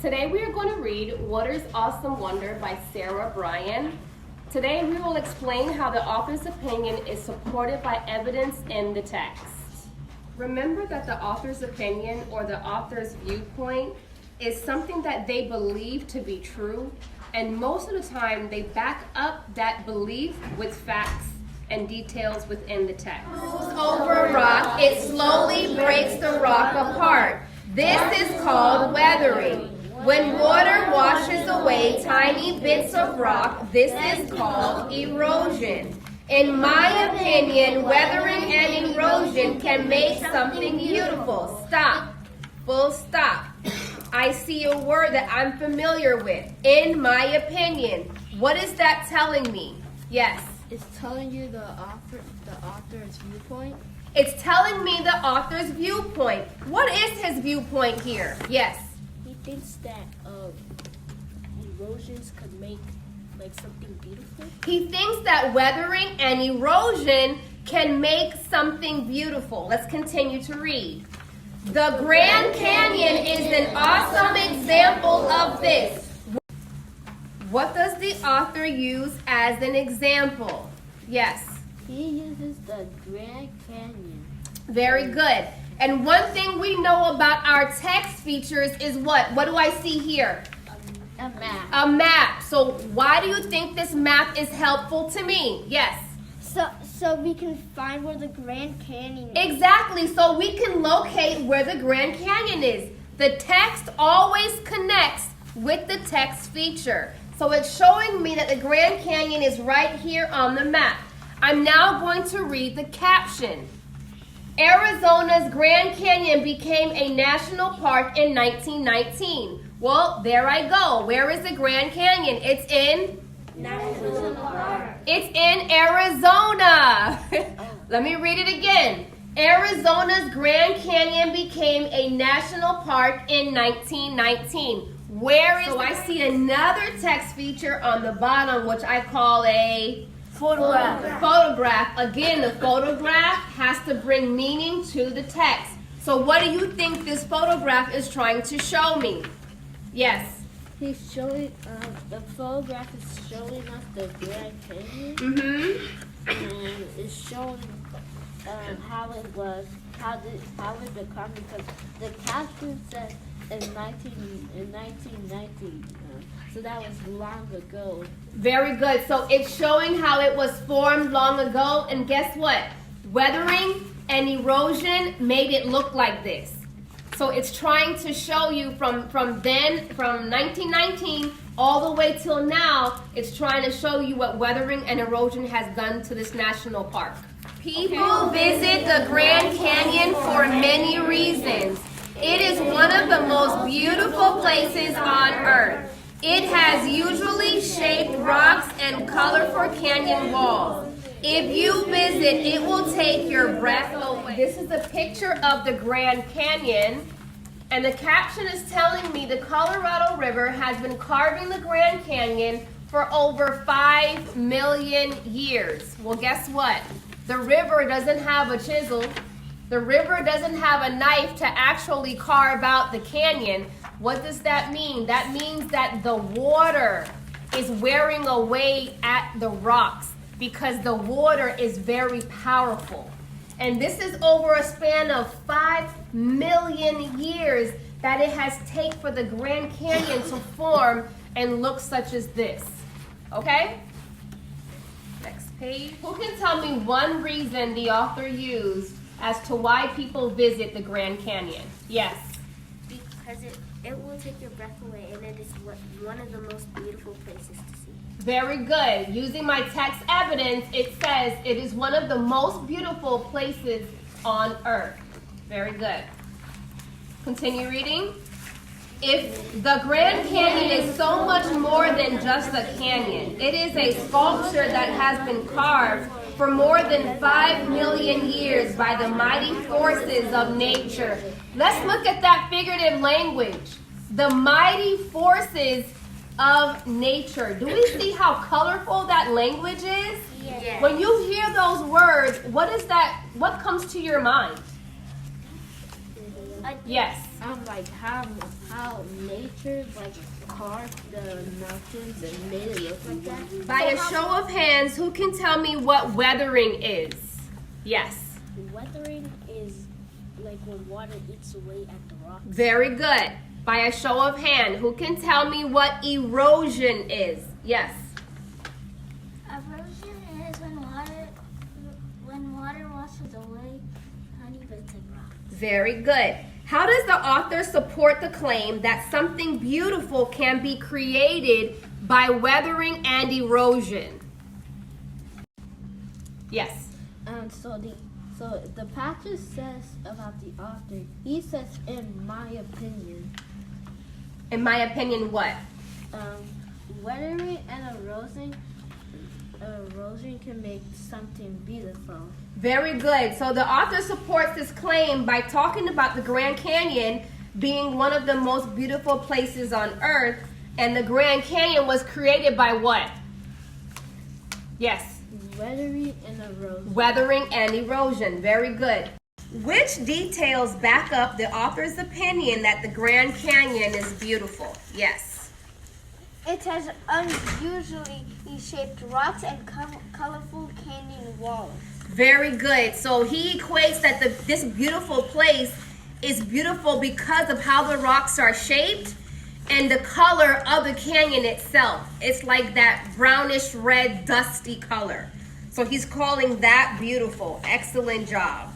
Today we are going to read Water's Awesome Wonder by Sarah Bryan. Today we will explain how the author's opinion is supported by evidence in the text. Remember that the author's opinion or the author's viewpoint is something that they believe to be true, and most of the time they back up that belief with facts and details within the text. Over a rock, it slowly breaks the rock apart. This is called weathering. When water washes away tiny bits of rock, this is called erosion. In my opinion, weathering and erosion can make something beautiful. Stop. Full stop. I see a word that I'm familiar with. In my opinion. What is that telling me? Yes. It's telling you the author's viewpoint. It's telling me the author's viewpoint. What is his viewpoint here? Yes. He thinks that erosions could make something beautiful. He thinks that weathering and erosion can make something beautiful. Let's continue to read. The Grand Canyon is an awesome example of this. What does the author use as an example? Yes. He uses the Grand Canyon. Very good. And one thing we know about our text features is what? What do I see here? A map. A map. So why do you think this map is helpful to me? Yes. So we can find where the Grand Canyon is. Exactly. So we can locate where the Grand Canyon is. The text always connects with the text feature. So it's showing me that the Grand Canyon is right here on the map. I'm now going to read the caption. Arizona's Grand Canyon became a national park in 1919. Well, there I go. Where is the Grand Canyon? It's in National Park. It's in Arizona. Let me read it again. Arizona's Grand Canyon became a national park in 1919. Where is So I see another text feature on the bottom, which I call a photograph. Again, the photograph has to bring meaning to the text. So what do you think this photograph is trying to show me? Yes. He's showing, the photograph is showing us the Grand Canyon. Mm-hmm. And it's showing how it was, how it become, because the caption said in 1919. So that was long ago. Very good. So it's showing how it was formed long ago. And guess what? Weathering and erosion made it look like this. So it's trying to show you from 1919 all the way till now, it's trying to show you what weathering and erosion has done to this national park. People visit the Grand Canyon for many reasons. It is one of the most beautiful places on earth. It has usually shaped rocks and colorful canyon walls. If you visit, it will take your breath away. This is a picture of the Grand Canyon, and the caption is telling me the Colorado River has been carving the Grand Canyon for over 5 million years. Well, guess what? The river doesn't have a chisel. The river doesn't have a knife to actually carve out the canyon. What does that mean? That means that the water is wearing away at the rocks because the water is very powerful. And this is over a span of 5 million years that it has taken for the Grand Canyon to form and look such as this. Okay? Next page. Who can tell me one reason the author used as to why people visit the Grand Canyon? Yes. Because it will take your breath away, and it is one of the most beautiful places to see. Very good. Using my text evidence, it says it is one of the most beautiful places on earth. Very good. Continue reading. If the Grand Canyon is so much more than just a canyon, it is a sculpture that has been carved for more than 5 million years by the mighty forces of nature. Let's look at that figurative language. The mighty forces of nature. Do we see how colorful that language is? Yes. When you hear those words, what comes to your mind? Yes. like how nature like carved the mountains and made it look like that. By a show of hands, who can tell me what weathering is? Yes. Weathering is like when water eats away at the rock. Very good. By a show of hand, who can tell me what erosion is? Yes. Erosion is when water washes away honey bits and rocks. Very good. How does the author support the claim that something beautiful can be created by weathering and erosion? Yes. So the passage says about the author. He says, in my opinion. In my opinion, what? Weathering and erosion can make something beautiful. Very good. So the author supports this claim by talking about the Grand Canyon being one of the most beautiful places on earth, and the Grand Canyon was created by what? Yes. Weathering and erosion. Weathering and erosion. Very good. Which details back up the author's opinion that the Grand Canyon is beautiful? Yes. It has unusually shaped rocks and colorful canyon walls. Very good. So he equates that this beautiful place is beautiful because of how the rocks are shaped and the color of the canyon itself. It's like that brownish red dusty color. So he's calling that beautiful. Excellent job.